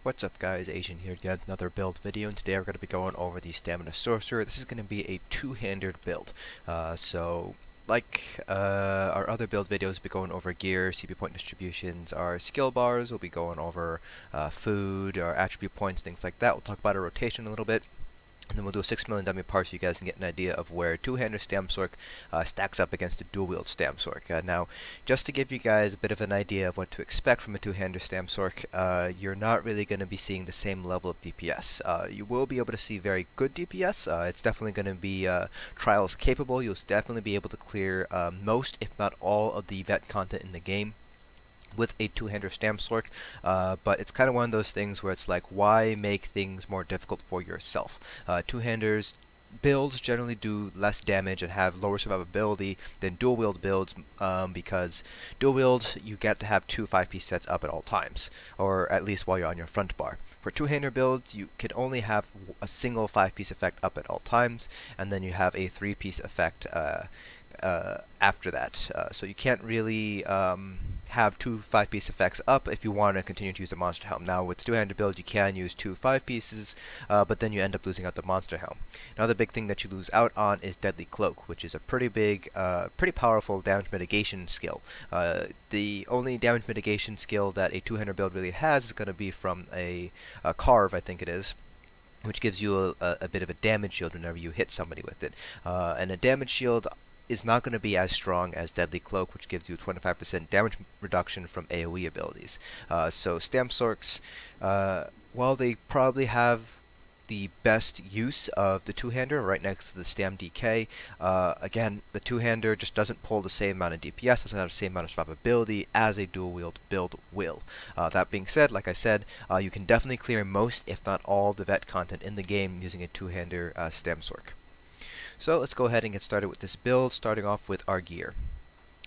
What's up guys, Asian here, yet another build video, and today we're going to be going over the Stamina Sorcerer. This is going to be a two-handed build. Our other build videos, we'll be going over gear, CP point distributions, our skill bars, we'll be going over food, our attribute points, things like that. We'll talk about our rotation a little bit. And then we'll do a 6 million dummy part so you guys can get an idea of where two-hander Stamsork stacks up against a dual-wield Stamsork. Now, just to give you guys a bit of an idea of what to expect from a two-hander Stamsork, you're not really going to be seeing the same level of DPS. You will be able to see very good DPS. It's definitely going to be trials capable. You'll definitely be able to clear most, if not all, of the vet content in the game with a two-hander Stamsork, but it's kind of one of those things where it's like, why make things more difficult for yourself? Two-handers builds generally do less damage and have lower survivability than dual-wield builds, because dual-wield you get to have two 5-piece sets up at all times, or at least while you're on your front bar. For two-hander builds, you can only have a single 5-piece effect up at all times, and then you have a 3-piece effect after that. So you can't really have two 5-piece effects up if you want to continue to use the Monster Helm. Now with two-handed build you can use two 5-pieces, but then you end up losing out the Monster Helm. Another big thing that you lose out on is Deadly Cloak, which is a pretty big, pretty powerful damage mitigation skill. The only damage mitigation skill that a two-handed build really has is going to be from a Carve, I think it is, which gives you a bit of a damage shield whenever you hit somebody with it. And a damage shield is not going to be as strong as Deadly Cloak, which gives you 25% damage reduction from AoE abilities. So Stamsorks, while they probably have the best use of the two-hander right next to the Stam DK, again, the two-hander just doesn't pull the same amount of DPS, doesn't have the same amount of survivability as a dual-wield build will. That being said, like I said, you can definitely clear most, if not all, the vet content in the game using a two-hander Stamsork. So let's go ahead and get started with this build, starting off with our gear.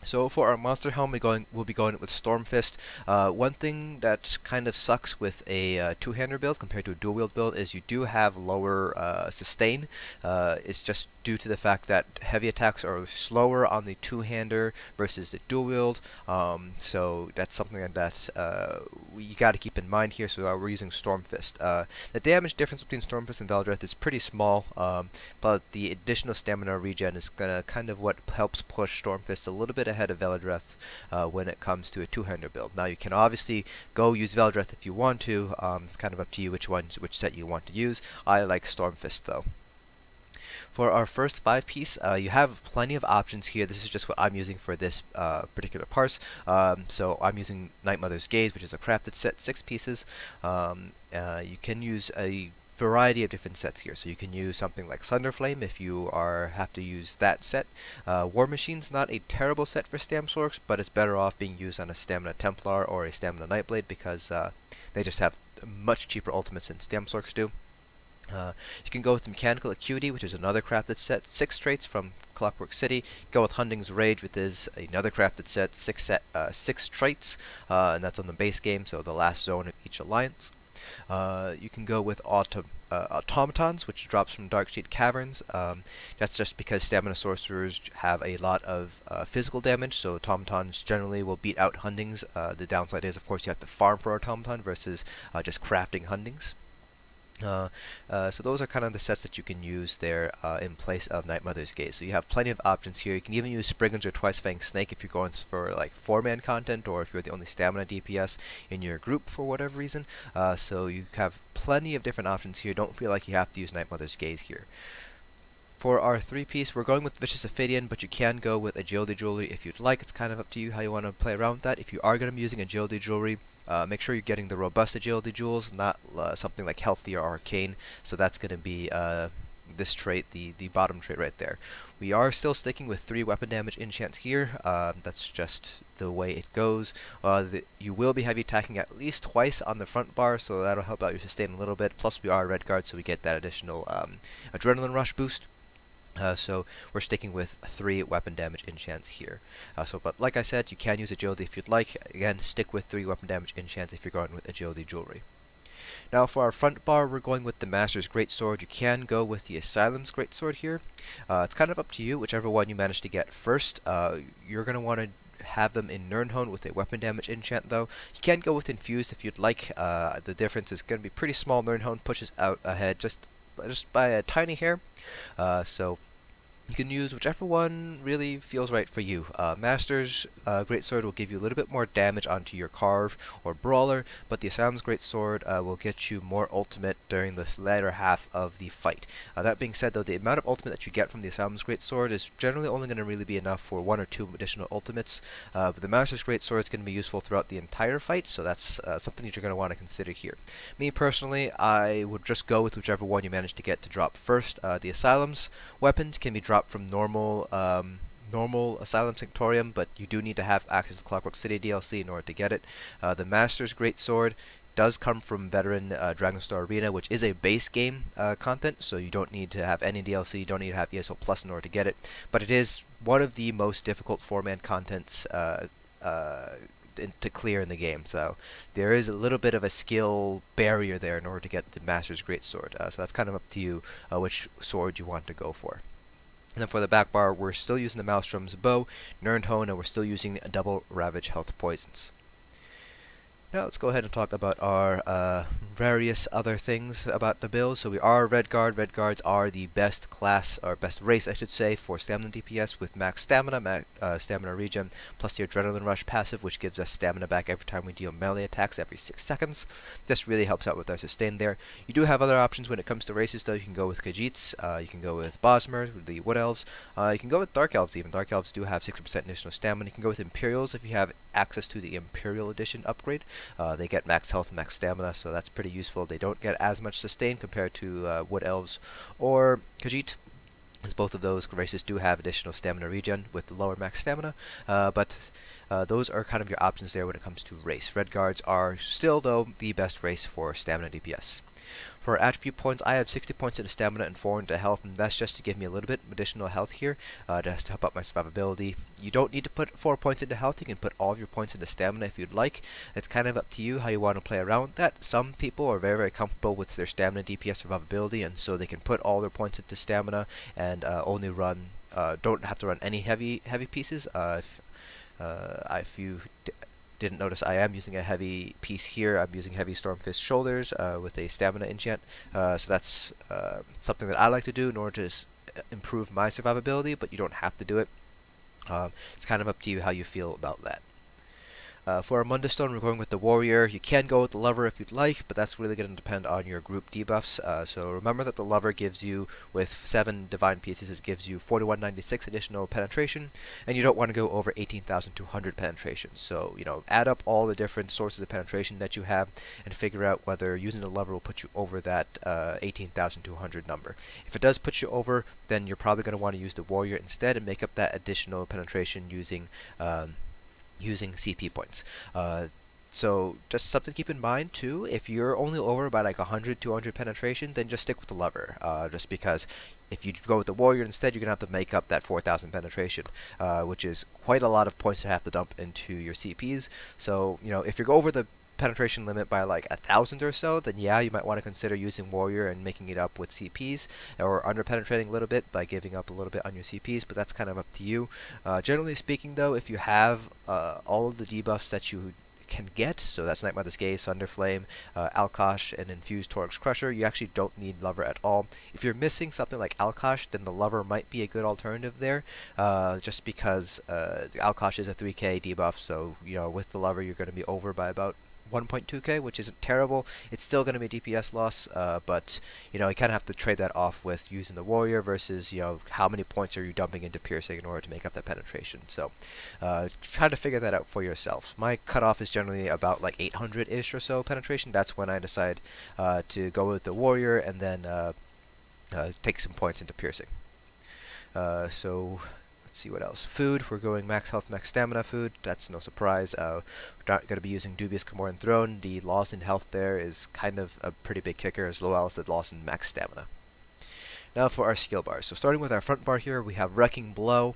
So for our Monster Helm, we'll be going with Stormfist. One thing that kind of sucks with a two-hander build compared to a dual-wield build is you do have lower sustain. It's just due to the fact that heavy attacks are slower on the two-hander versus the dual-wield. So that's something that you got to keep in mind here. So we're using Stormfist. The damage difference between Stormfist and Velidreth is pretty small, but the additional stamina regen is gonna kind of what helps push Stormfist a little bit ahead of Velidreth when it comes to a two-hander build. Now you can obviously go use Velidreth if you want to. It's kind of up to you which set you want to use. I like Stormfist though. For our first 5-piece, you have plenty of options here. This is just what I'm using for this particular parse. So I'm using Night Mother's Gaze, which is a crafted set, 6 pieces. You can use a variety of different sets here. So you can use something like Sunderflame if you have to use that set. War Machine's not a terrible set for Stamsorks, but it's better off being used on a Stamina Templar or a Stamina Nightblade because they just have much cheaper ultimates than Stamsorks do. You can go with the Mechanical Acuity, which is another crafted set, 6 traits from Clockwork City. Go with Hunding's Rage, which is another crafted set, 6 traits, and that's on the base game, so the last zone of each alliance. You can go with Automatons, which drops from Darkshade Caverns. That's just because Stamina Sorcerers have a lot of physical damage, so Automatons generally will beat out Hundings. The downside is, of course, you have to farm for Automaton versus just crafting Hundings. So those are kind of the sets that you can use there in place of Night Mother's Gaze. So you have plenty of options here. You can even use Spriggans or Twice-Fanged Snake if you're going for like 4-man content, or if you're the only stamina DPS in your group for whatever reason. So you have plenty of different options here. Don't feel like you have to use Night Mother's Gaze here. For our 3-piece, we're going with Vicious Ophidian, but you can go with Agility Jewelry if you'd like. It's kind of up to you how you want to play around with that. If you are going to be using Agility Jewelry, make sure you're getting the robust agility jewels, not something like healthy or arcane. So that's going to be this trait, the bottom trait right there. We are still sticking with 3 weapon damage enchants here. That's just the way it goes. You will be heavy attacking at least twice on the front bar, so that'll help out your sustain a little bit. Plus we are Redguard, so we get that additional adrenaline rush boost. So we're sticking with 3 weapon damage enchants here. But like I said, you can use agility if you'd like. Again, stick with 3 weapon damage enchants if you're going with agility jewelry. Now for our front bar, we're going with the Master's Greatsword. You can go with the Asylum's Greatsword here. It's kind of up to you, whichever one you manage to get first. You're going to want to have them in Nirn with a weapon damage enchant though. You can go with infused if you'd like. The difference is going to be pretty small. Nirn pushes out ahead just by a tiny hair. So you can use whichever one really feels right for you. Master's Greatsword will give you a little bit more damage onto your Carve or Brawler, but the Asylum's Greatsword will get you more ultimate during the latter half of the fight. That being said though, the amount of ultimate that you get from the Asylum's Greatsword is generally only going to really be enough for 1 or 2 additional ultimates, but the Master's Greatsword is going to be useful throughout the entire fight, so that's something that you're going to want to consider here. Me personally, I would just go with whichever one you manage to get to drop first. The Asylum's weapons can be dropped from normal Asylum Sanctorium, but you do need to have access to Clockwork City DLC in order to get it. The Master's Greatsword does come from Veteran Dragonstar Arena, which is a base game content, so you don't need to have any DLC, you don't need to have ESO Plus in order to get it, but it is one of the most difficult 4-man contents to clear in the game, so there is a little bit of a skill barrier there in order to get the Master's Greatsword, so that's kind of up to you which sword you want to go for. And then for the back bar, we're still using the Maelstrom Bow, Nirn, and we're still using Double Ravage Health poisons. Now let's go ahead and talk about our various other things about the build. So we are Redguard. Redguards are the best class, or best race I should say, for stamina DPS with max stamina, stamina regen, plus the Adrenaline Rush passive, which gives us stamina back every time we deal melee attacks every 6 seconds. This really helps out with our sustain there. You do have other options when it comes to races though. You can go with Khajiits, you can go with Bosmer, with the Wood Elves, you can go with Dark Elves even. Dark Elves do have 60% additional stamina. You can go with Imperials if you have access to the Imperial Edition upgrade. They get max health and max stamina, so that's pretty useful. They don't get as much sustain compared to Wood Elves or Khajiit, as both of those races do have additional stamina regen with the lower max stamina, but those are kind of your options there when it comes to race. Redguards are still, though, the best race for stamina DPS. For attribute points, I have 60 points into stamina and 4 into health, and that's just to give me a little bit of additional health here, just to help out my survivability. You don't need to put 4 points into health. You can put all of your points into stamina if you'd like. It's kind of up to you how you want to play around with that. Some people are very, very comfortable with their stamina DPS survivability, and so they can put all their points into stamina and only run, don't have to run any heavy pieces. If you didn't notice, I am using a heavy piece here. I'm using heavy Stormfist shoulders with a stamina enchant, so that's something that I like to do in order to improve my survivability, but you don't have to do it. It's kind of up to you how you feel about that. For our Mundus stone, we're going with the Warrior. You can go with the Lover if you'd like, but that's really going to depend on your group debuffs. So remember that the Lover gives you, with 7 divine pieces, it gives you 4196 additional penetration, and you don't want to go over 18,200 penetration. So, you know, add up all the different sources of penetration that you have and figure out whether using the Lover will put you over that 18,200 number. If it does put you over, then you're probably going to want to use the Warrior instead and make up that additional penetration using CP points. So just something to keep in mind too, if you're only over by like 100, 200 penetration, then just stick with the Lover, just because if you go with the Warrior instead, you're going to have to make up that 4,000 penetration, which is quite a lot of points to have to dump into your CPs. So, you know, if you go over the penetration limit by like 1,000 or so, then yeah, you might want to consider using Warrior and making it up with CPs, or under penetrating a little bit by giving up a little bit on your CPs, but that's kind of up to you. Generally speaking though, if you have all of the debuffs that you can get, so that's Nightmother's Gaze, Sunderflame, Alkosh, and Infused Torx Crusher, you actually don't need Lover at all. If you're missing something like Alkosh, then the Lover might be a good alternative there, just because the Alkosh is a 3k debuff, so you know, with the Lover you're going to be over by about 1.2k, which isn't terrible. It's still going to be a DPS loss, but you know, you kind of have to trade that off with using the Warrior versus, you know, how many points are you dumping into piercing in order to make up that penetration. So try to figure that out for yourself. My cutoff is generally about like 800-ish or so penetration. That's when I decide to go with the Warrior and then take some points into piercing. So let's see what else. Food, we're going max health, max stamina food. That's no surprise. We're not going to be using Dubious Camoran Throne. The loss in health there is kind of a pretty big kicker, as well as the loss in max stamina. Now for our skill bars. So starting with our front bar here, we have Wrecking Blow,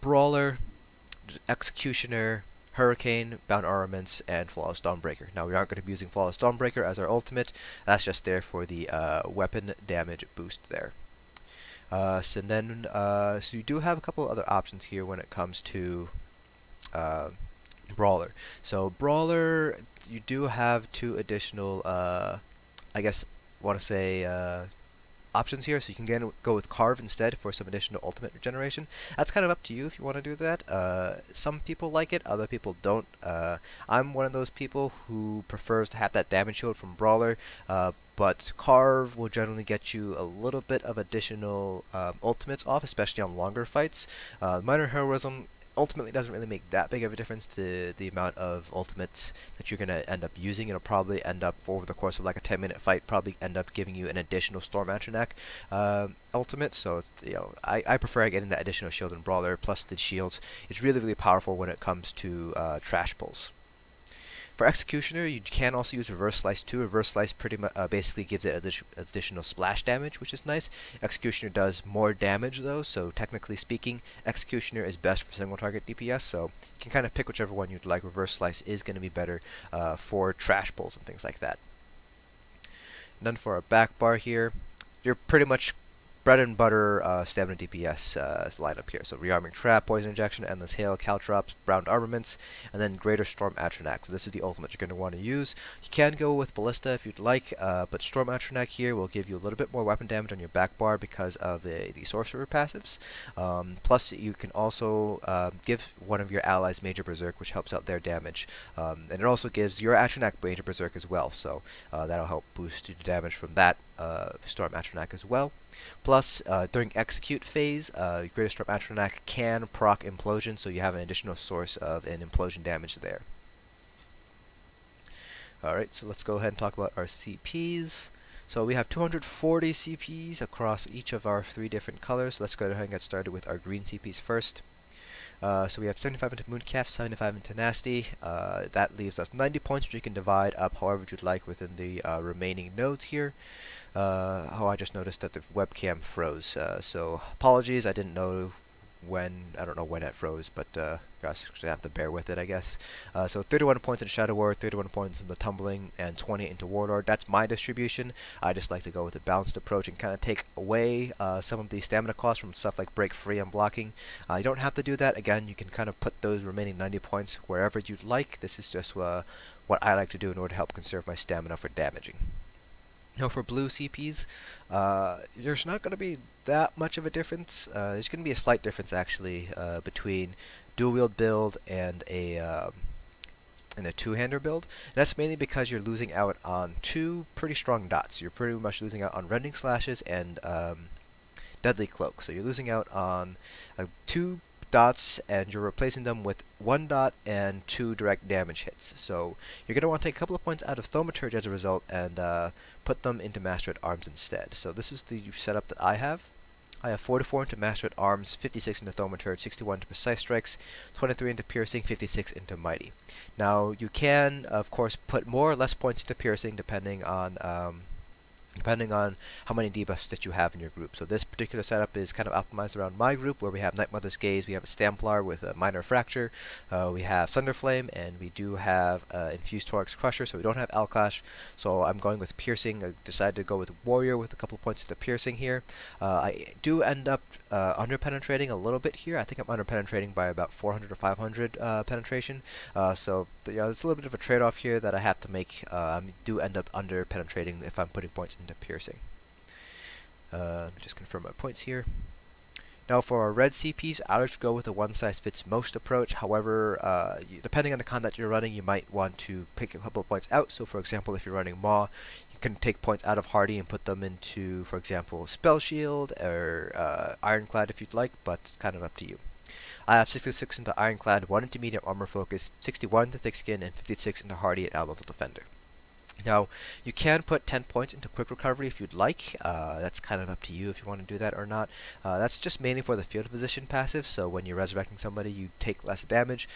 Brawler, Executioner, Hurricane, Bound Armaments, and Flawless Dawnbreaker. Now we aren't going to be using Flawless Dawnbreaker as our ultimate. That's just there for the weapon damage boost there. So you do have a couple of other options here when it comes to Brawler. So Brawler, you do have two additional, I guess, want to say options here. So you can go with Carve instead for some additional ultimate regeneration. That's kind of up to you if you want to do that. Some people like it, other people don't. I'm one of those people who prefers to have that damage shield from Brawler. But Carve will generally get you a little bit of additional ultimates off, especially on longer fights. Minor Heroism ultimately doesn't really make that big of a difference to the amount of ultimates that you're going to end up using. It'll probably end up, over the course of like a 10-minute fight, probably end up giving you an additional Storm Atronach ultimate. So it's, I prefer getting that additional shield in Brawler, plus the shields. It's really, really powerful when it comes to trash pulls. For Executioner, you can also use Reverse Slice too. Reverse Slice pretty much basically gives it additional splash damage, which is nice. Executioner does more damage though, so technically speaking, Executioner is best for single target DPS, so you can kind of pick whichever one you'd like. Reverse Slice is going to be better for trash pulls and things like that. And then for our back bar here, you're pretty much bread and butter stamina DPS lineup here. So Rearming Trap, Poison Injection, Endless Hail, Caltrops, Brown Armaments, and then Greater Storm Atronach. So this is the ultimate you're going to want to use. You can go with Ballista if you'd like, but Storm Atronach here will give you a little bit more weapon damage on your back bar because of the Sorcerer passives. Plus you can also give one of your allies Major Berserk, which helps out their damage. And it also gives your Atronach Major Berserk as well, so that'll help boost the damage from that Storm Atronach as well. Plus, during Execute phase, Greater Storm Atronach can proc Implosion, so you have an additional source of an Implosion damage there. Alright, so let's go ahead and talk about our CPs. So we have 240 CPs across each of our 3 different colors. So let's go ahead and get started with our green CPs first. So we have 75 into Mooncalf, 75 into Nasty. That leaves us 90 points, which you can divide up however you'd like within the remaining nodes here. I just noticed that the webcam froze, so apologies, I didn't know when, I don't know when it froze, but gosh, gonna have to bear with it, I guess. So 31 points into Shadow War, 31 points into Tumbling, and 20 into Warlord. That's my distribution. I just like to go with a balanced approach and kind of take away some of the stamina costs from stuff like Break Free and blocking. You don't have to do that. Again, you can kind of put those remaining 90 points wherever you'd like. This is just what I like to do in order to help conserve my stamina for damaging. Now for blue CPs, there's not going to be that much of a difference. There's going to be a slight difference actually between dual wield build and a two-hander build. And that's mainly because you're losing out on 2 pretty strong dots. You're pretty much losing out on Rending Slashes and Deadly Cloak. So you're losing out on 2 dots, and you're replacing them with 1 dot and 2 direct damage hits. So you're going to want to take a couple of points out of Thaumaturge as a result and put them into Master at Arms instead. So this is the setup that I have. I have 44 into Master at Arms, 56 into Thaumaturge, 61 into Precise Strikes, 23 into Piercing, 56 into Mighty. Now you can, of course, put more or less points into Piercing depending on how many debuffs that you have in your group. So this particular setup is kind of optimized around my group, where we have Night Mother's Gaze, we have a Stamplar with a Minor Fracture, we have Sunderflame, and we do have Infused Thorax Crusher, so we don't have Alkash. So I'm going with Piercing. I decided to go with Warrior with a couple of points to Piercing here. I do end up under-penetrating a little bit here. I think I'm under-penetrating by about 400 or 500 penetration. So it's a little bit of a trade-off here that I have to make. I do end up under-penetrating if I'm putting points into Piercing. Let me just confirm my points here. Now for our red CPs, I like to go with a one-size-fits-most approach. However, depending on the con that you're running, you might want to pick a couple of points out. So for example, if you're running Maw, you can take points out of Hardy and put them into, for example, Spell Shield or Ironclad if you'd like, but it's kind of up to you. I have 66 into Ironclad, 1 into Medium Armor Focus, 61 into Thick Skin, and 56 into Hardy and Elemental Defender. Now, you can put 10 points into Quick Recovery if you'd like. That's kind of up to you if you want to do that or not. That's just mainly for the field position passive, so when you're resurrecting somebody, you take less damage.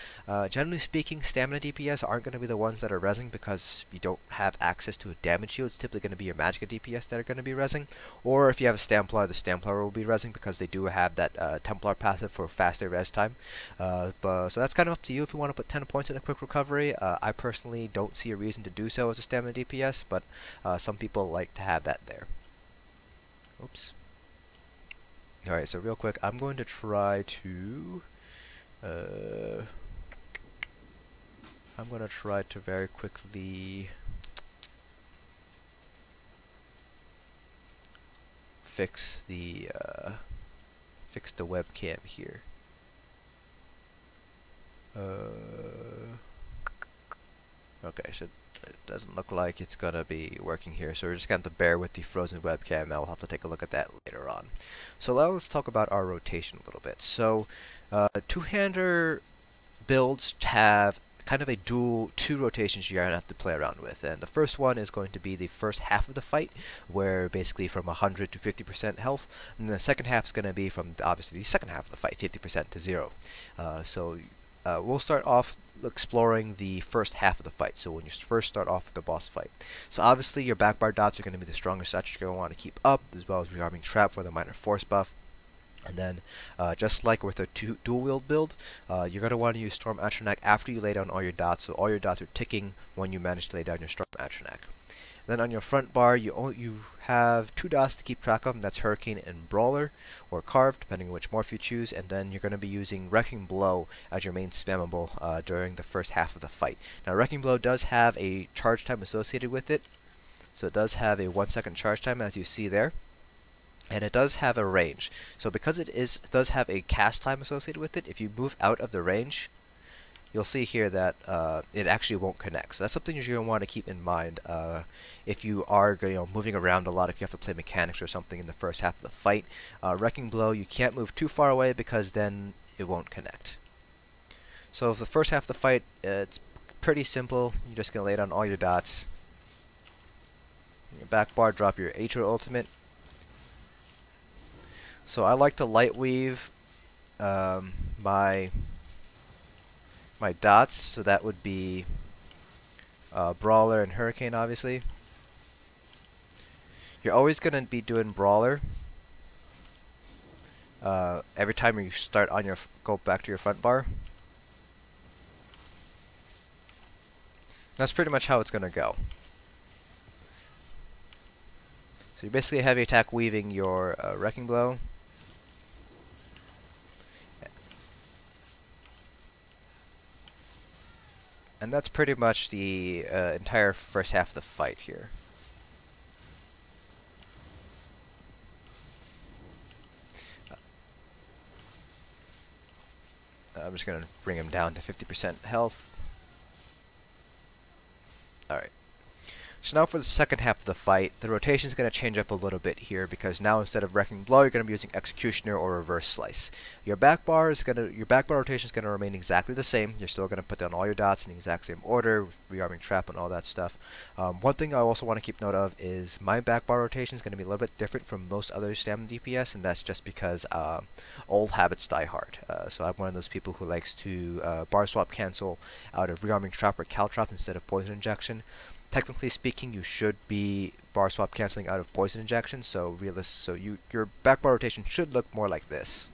Generally speaking, stamina DPS aren't going to be the ones that are rezzing because you don't have access to a damage shield. It's typically going to be your Magicka DPS that are going to be rezzing. Or if you have a Stamplar, the Stamplar will be rezzing because they do have that Templar passive for faster res time. So that's kind of up to you if you want to put 10 points into Quick Recovery. I personally don't see a reason to do so as a stamina DPS, but some people like to have that there. Oops. Alright, so real quick, I'm going to try to I'm going to try to very quickly fix the webcam here. Okay, so it doesn't look like it's gonna be working here, so we're just going to bear with the frozen webcam. I'll have to take a look at that later on. So now let's talk about our rotation a little bit. So two-hander builds have kind of a two rotations you're gonna have to play around with, and the first one is going to be the first half of the fight, where basically from 100 to 50% health, and the second half is going to be from obviously the second half of the fight, 50% to 0. We'll start off exploring the first half of the fight, so when you first start off with the boss fight. So obviously your back bar dots are going to be the strongest stats you're going to want to keep up, as well as Rearming Trap for the minor force buff. And then, just like with a dual-wield build, you're going to want to use Storm Atronach after you lay down all your dots, so all your dots are ticking when you manage to lay down your Storm Atronach. Then on your front bar, you have 2 dots to keep track of, and that's Hurricane and Brawler, or Carve, depending on which morph you choose, and then you're going to be using Wrecking Blow as your main spammable during the first half of the fight. Now, Wrecking Blow does have a charge time associated with it, so it does have a 1-second charge time, as you see there. And it does have a range. So because it does have a cast time associated with it, if you move out of the range, you'll see here that it actually won't connect. So that's something you're going to want to keep in mind if you are moving around a lot, if you have to play mechanics or something in the first half of the fight. Wrecking Blow, you can't move too far away because then it won't connect. So for the first half of the fight, it's pretty simple. You're just going to lay down all your dots. In your back bar, drop your Atro ultimate. So I like to light weave my dots, so that would be Brawler and Hurricane, obviously. You're always going to be doing Brawler every time you start on your go back to your front bar. That's pretty much how it's going to go. So you're basically heavy attack weaving your Wrecking Blow. And that's pretty much the entire first half of the fight here. I'm just going to bring him down to 50% health. Alright. So now for the second half of the fight, the rotation is going to change up a little bit here, because now instead of Wrecking Blow, you're going to be using Executioner or Reverse Slice. Your back bar rotation is going to remain exactly the same. You're still going to put down all your dots in the exact same order, Rearming Trap and all that stuff. One thing I also want to keep note of is my back bar rotation is going to be a little bit different from most other stamina DPS, and that's just because old habits die hard. So I'm one of those people who likes to bar swap cancel out of Rearming Trap or Caltrops instead of Poison Injection. Technically speaking, you should be bar swap canceling out of Poison Injection, so your back bar rotation should look more like this.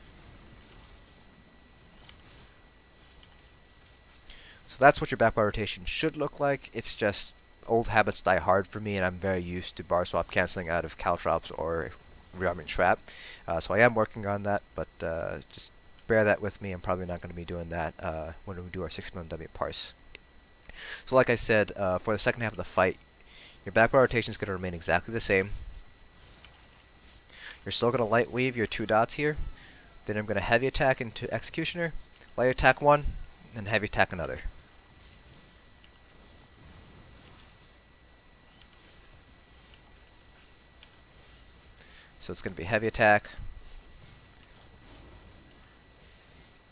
So that's what your back bar rotation should look like. It's just old habits die hard for me, and I'm very used to bar swap canceling out of Caltrops or Rearming Trap. So I am working on that, but just bear that with me. I'm probably not going to be doing that when we do our 6 million W parse. So like I said, for the second half of the fight, your back bar rotation is going to remain exactly the same. You're still going to light weave your 2 dots here. Then I'm going to heavy attack into Executioner, light attack 1, and heavy attack another. So it's going to be heavy attack,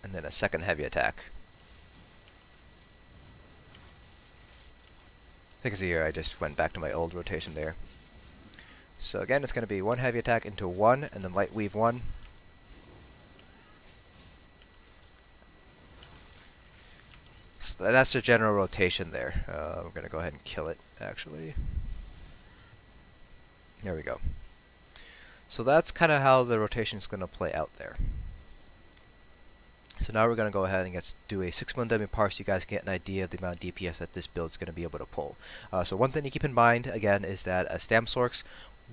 and then a second heavy attack. I think it's here I just went back to my old rotation there. So again, it's going to be 1 heavy attack into 1, and then light weave 1. So that's the general rotation there. We're going to go ahead and kill it, actually. There we go. So that's kind of how the rotation is going to play out there. So now we're going to go ahead and do a 6 million W parse so you guys can get an idea of the amount of DPS that this build is going to be able to pull. So one thing to keep in mind, again, is that Stamp Sorcs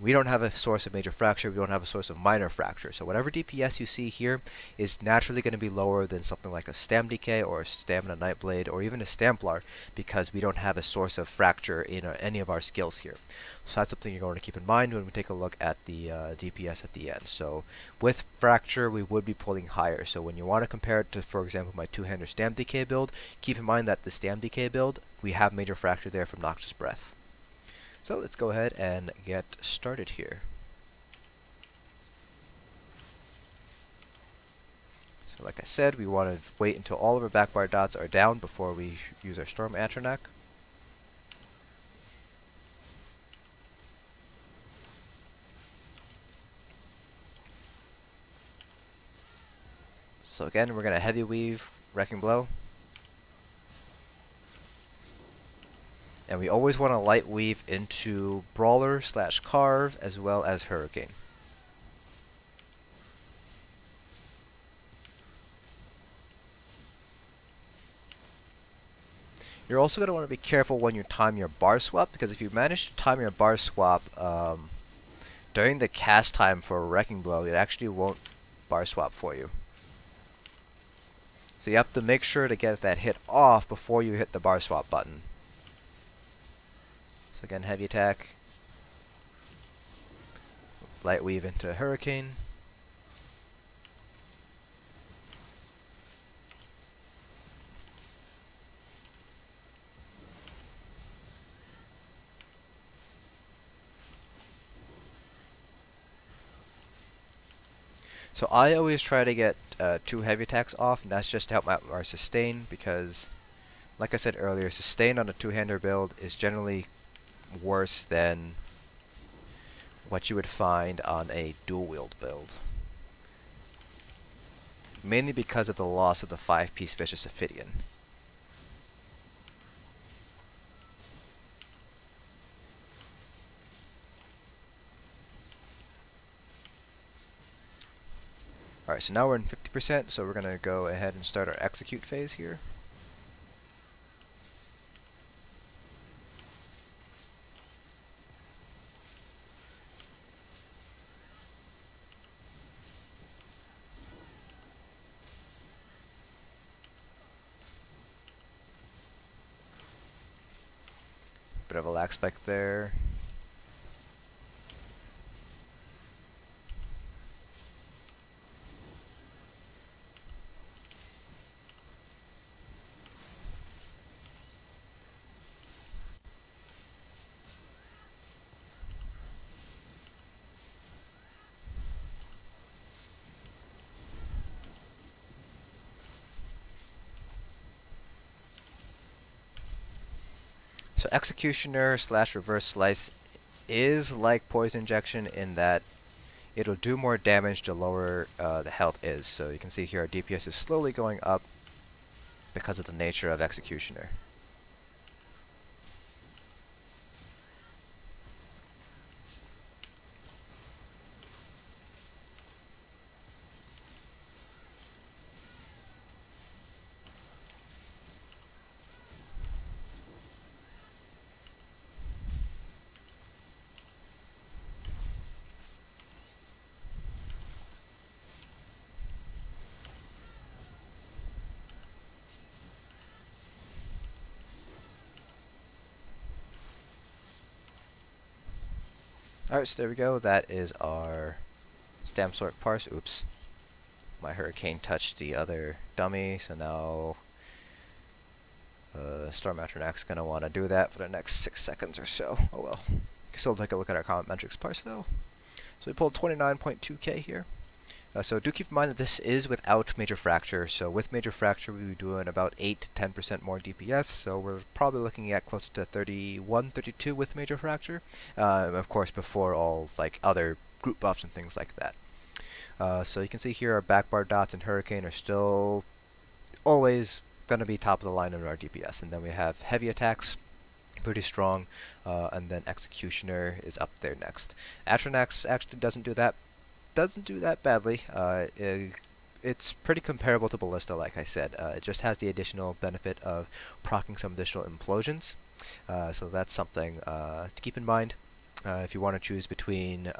we don't have a source of major fracture, we don't have a source of minor fracture. So whatever DPS you see here is naturally going to be lower than something like a Stam Decay or a Stamina Nightblade or even a Stamplar, because we don't have a source of fracture in any of our skills here. So that's something you're going to keep in mind when we take a look at the DPS at the end. So with fracture, we would be pulling higher. So when you want to compare it to, for example, my two-hander Stam Decay build, keep in mind that the Stam Decay build, we have major fracture there from Noxious Breath. So let's go ahead and get started here. So like I said, we want to wait until all of our backbar dots are down before we use our Storm Atronach. So again, we're going to heavy weave Wrecking Blow. And we always want to light weave into Brawler / Carve as well as Hurricane. You're also going to want to be careful when you time your bar swap, because if you manage to time your bar swap during the cast time for a Wrecking Blow, it actually won't bar swap for you. So you have to make sure to get that hit off before you hit the bar swap button. So again, heavy attack, light weave into Hurricane. So I always try to get 2 heavy attacks off, and that's just to help out our sustain, because like I said earlier, sustain on a two-hander build is generally worse than what you would find on a dual-wield build. Mainly because of the loss of the 5-piece Vicious Ophidian. Alright, so now we're in 50%, so we're going to go ahead and start our execute phase here. Bit of a lag spike there. So Executioner / Reverse Slice is like Poison Injection in that it'll do more damage the lower the health is. So you can see here our DPS is slowly going up because of the nature of Executioner. Alright, so there we go. That is our Stamp Sort Parse. Oops. My Hurricane touched the other dummy, so now Storm Atronach's going to want to do that for the next 6 seconds or so. Oh well. Still take a look at our Comment Metrics Parse though. So we pulled 29.2k here. So do keep in mind that this is without Major Fracture. So with Major Fracture, we would be doing about 8 to 10% more DPS. So we're probably looking at close to 31, 32 with Major Fracture. Of course, before all like other group buffs and things like that. So you can see here our backbar dots and Hurricane are still always going to be top of the line in our DPS. And then we have heavy attacks, pretty strong, and then Executioner is up there next. Atronach actually doesn't do that badly. It's pretty comparable to Ballista, like I said. It just has the additional benefit of proccing some additional implosions. So that's something to keep in mind. if you want to choose between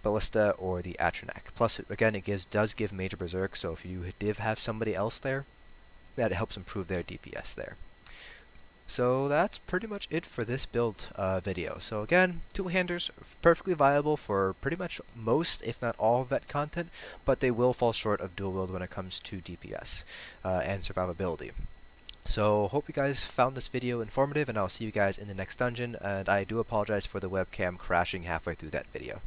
Ballista or the Atronach. Plus, again, it does give Major Berserk, so if you did have somebody else there, that helps improve their DPS there. So that's pretty much it for this build video. So again, two-handers, perfectly viable for pretty much most, if not all, vet content, but they will fall short of dual wield when it comes to DPS and survivability. So hope you guys found this video informative, and I'll see you guys in the next dungeon, and I do apologize for the webcam crashing halfway through that video.